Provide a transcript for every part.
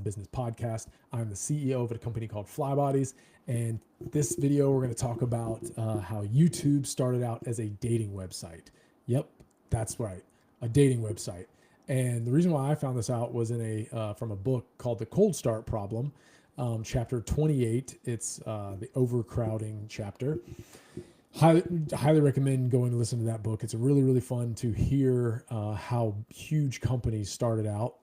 Business podcast. I'm the CEO of a company called Flybodies. And this video, we're going to talk about how YouTube started out as a dating website. Yep, that's right, a dating website. And the reason why I found this out was in from a book called The Cold Start Problem, chapter 28. It's the overcrowding chapter. Highly recommend going to listen to that book. It's really, really fun to hear how huge companies started out.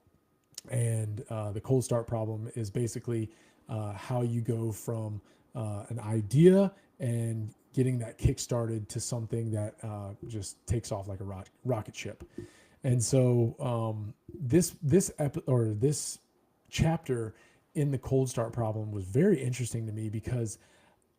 And the cold start problem is basically how you go from an idea and getting that kick started to something that just takes off like a rocket ship. And so this chapter in the cold start problem was very interesting to me because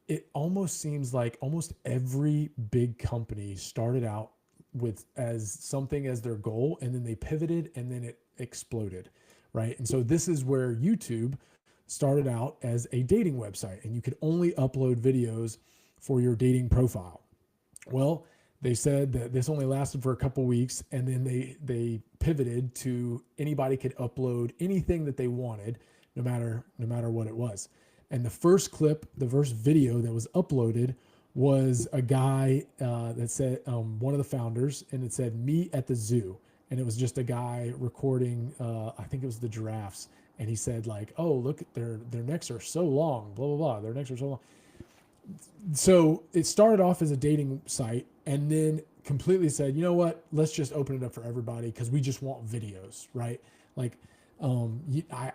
it almost seems like almost every big company started out with as something as their goal, and then they pivoted and then it exploded, right? And so this is where YouTube started out as a dating website, and you could only upload videos for your dating profile. Well, they said that this only lasted for a couple weeks, and then they pivoted to anybody could upload anything that they wanted, no matter what it was. And the first clip, the first video that was uploaded was a guy that said, one of the founders, and it said, "Me at the zoo." And it was just a guy recording, I think it was the giraffes. And he said like, "Oh, look, their necks are so long, blah, blah, blah. Their necks are so long." So it started off as a dating site and then completely said, you know what, let's just open it up for everybody because we just want videos, right? Like,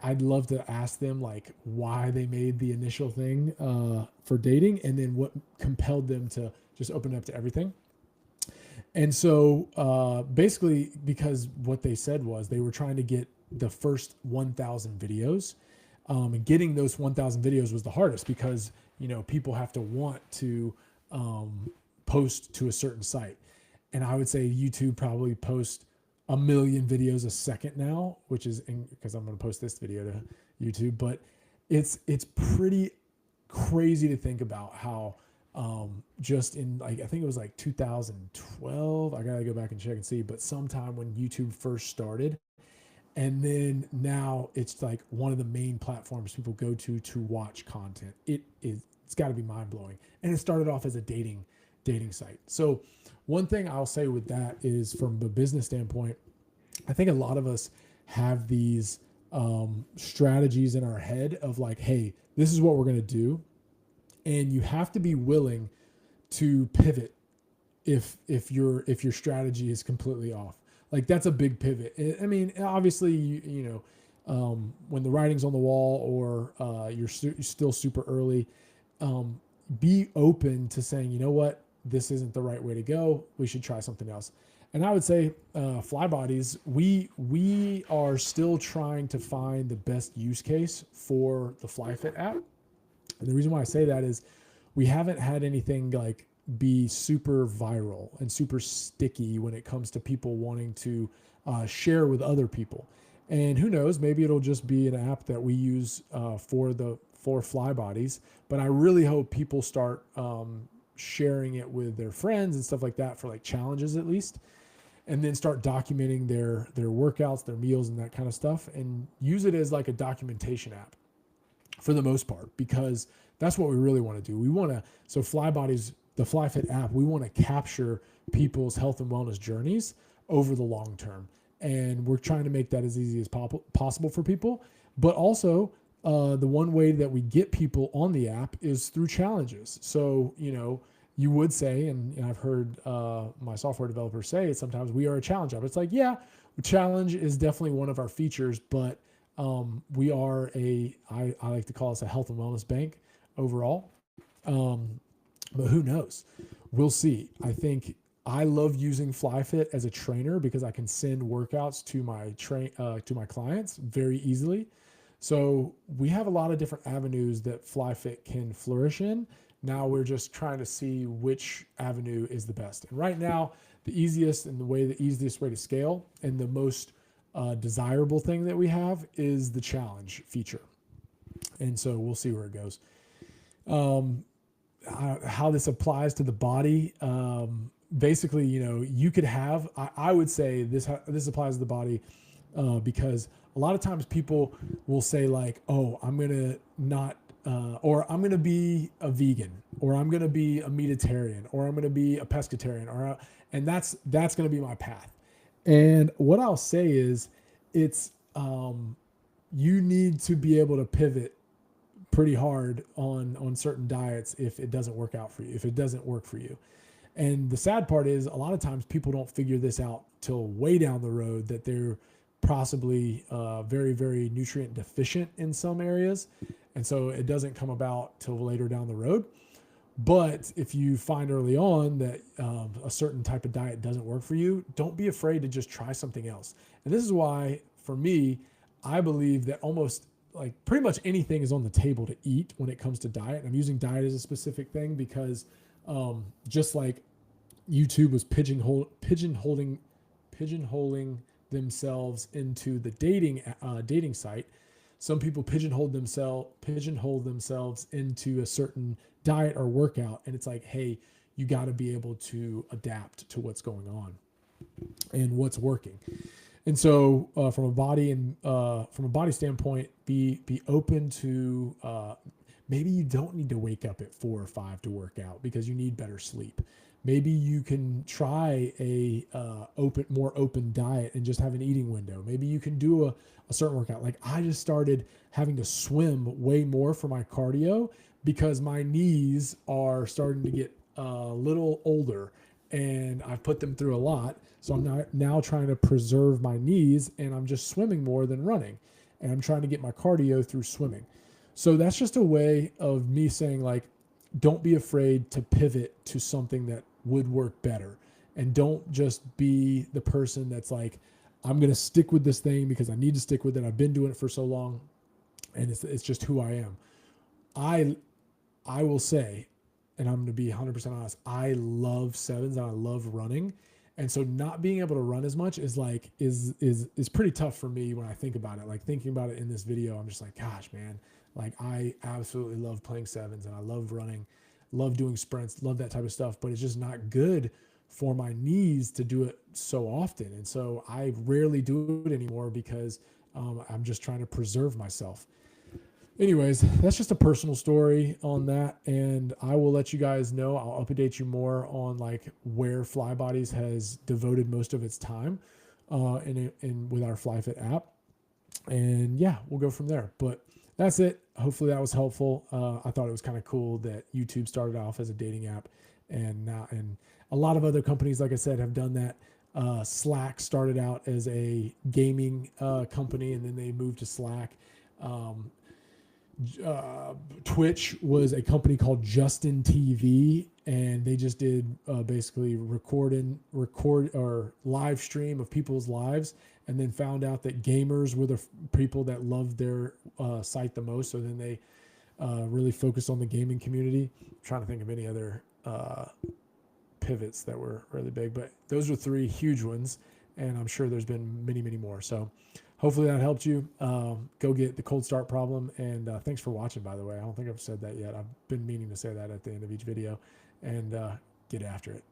I'd love to ask them like why they made the initial thing for dating and then what compelled them to just open it up to everything. And so basically, because what they said was they were trying to get the first 1,000 videos, and getting those 1,000 videos was the hardest because, you know, people have to want to post to a certain site. And I would say YouTube probably posts 1 million videos a second now, which is because I'm going to post this video to YouTube, but it's pretty crazy to think about how just in like, I think it was like 2012, I got to go back and check and see, but sometime when YouTube first started, and then now it's like one of the main platforms people go to watch content. It's got to be mind blowing. And it started off as a dating site. So one thing I'll say with that is from a business standpoint, I think a lot of us have these strategies in our head of like, hey, this is what we're going to do. And you have to be willing to pivot if your strategy is completely off. Like that's a big pivot. I mean, obviously, you know, when the writing's on the wall or you're still super early, be open to saying, you know what, this isn't the right way to go. We should try something else. And I would say Flybodies, we are still trying to find the best use case for the FlyFit app. And the reason why I say that is we haven't had anything like be super viral and super sticky when it comes to people wanting to share with other people. And who knows, maybe it'll just be an app that we use for Flybodies. But I really hope people start sharing it with their friends and stuff like that for like challenges at least, and then start documenting their workouts, their meals, and that kind of stuff, and use it as like a documentation app for the most part, because that's what we really want to do. We want to, so Flybodies, the FlyFit app, we want to capture people's health and wellness journeys over the long term. And we're trying to make that as easy as possible for people. But also, the one way that we get people on the app is through challenges. So, you know, you would say, and I've heard my software developers say it sometimes, we are a challenge app. It's like, yeah, challenge is definitely one of our features, but we are I like to call us a health and wellness bank overall. But who knows? We'll see. I think I love using FlyFit as a trainer because I can send workouts to my clients very easily. So we have a lot of different avenues that FlyFit can flourish in. Now we're just trying to see which avenue is the best. And right now, the easiest way to scale and the most desirable thing that we have is the challenge feature. And so we'll see where it goes. How this applies to the body. Basically, you know, you could have, I would say this applies to the body. because a lot of times people will say like, oh, I'm going to not, or I'm going to be a vegan, or I'm going to be a meatitarian, or I'm going to be a pescatarian, and that's going to be my path. And what I'll say is, it's you need to be able to pivot pretty hard on certain diets if it doesn't work out for you, if it doesn't work for you. And the sad part is, a lot of times people don't figure this out till way down the road, that they're possibly very, very nutrient deficient in some areas. And so it doesn't come about till later down the road. But if you find early on that a certain type of diet doesn't work for you, don't be afraid to just try something else. And this is why, for me, I believe that almost like pretty much anything is on the table to eat when it comes to diet. And I'm using diet as a specific thing because just like YouTube was pigeonholing themselves into the dating site, some people pigeonhole themselves into a certain diet or workout, and it's like, hey, you got to be able to adapt to what's going on and what's working. And so, from a body standpoint, be open to maybe you don't need to wake up at 4 or 5 to work out because you need better sleep. Maybe you can try a more open diet and just have an eating window. Maybe you can do a certain workout. Like, I just started having to swim way more for my cardio because my knees are starting to get a little older, and I've put them through a lot. So I'm now trying to preserve my knees, and I'm just swimming more than running, and I'm trying to get my cardio through swimming. So that's just a way of me saying, like, don't be afraid to pivot to something that would work better. And don't just be the person that's like, I'm going to stick with this thing because I need to stick with it. I've been doing it for so long, and it's just who I am. I will say, and I'm going to be 100% honest, I love sevens and I love running. And so not being able to run as much is pretty tough for me when I think about it. Like, thinking about it in this video, I'm just like, gosh, man, like, I absolutely love playing sevens and I love running, love doing sprints, love that type of stuff, but it's just not good for my knees to do it so often. And so I rarely do it anymore because I'm just trying to preserve myself. Anyways, that's just a personal story on that, and I will let you guys know. I'll update you more on like where Flybodies has devoted most of its time in with our FlyFit app, and yeah, we'll go from there. But that's it. Hopefully that was helpful. I thought it was kind of cool that YouTube started off as a dating app, and a lot of other companies, like I said, have done that. Slack started out as a gaming company, and then they moved to Slack. Twitch was a company called Justin TV, and they just did basically record or live stream of people's lives, and then found out that gamers were the people that loved their site the most. So then they really focused on the gaming community. I'm trying to think of any other pivots that were really big, but those were 3 huge ones, and I'm sure there's been many, many more. So hopefully that helped you. Go get the cold start problem. And thanks for watching, by the way. I don't think I've said that yet. I've been meaning to say that at the end of each video. And get after it.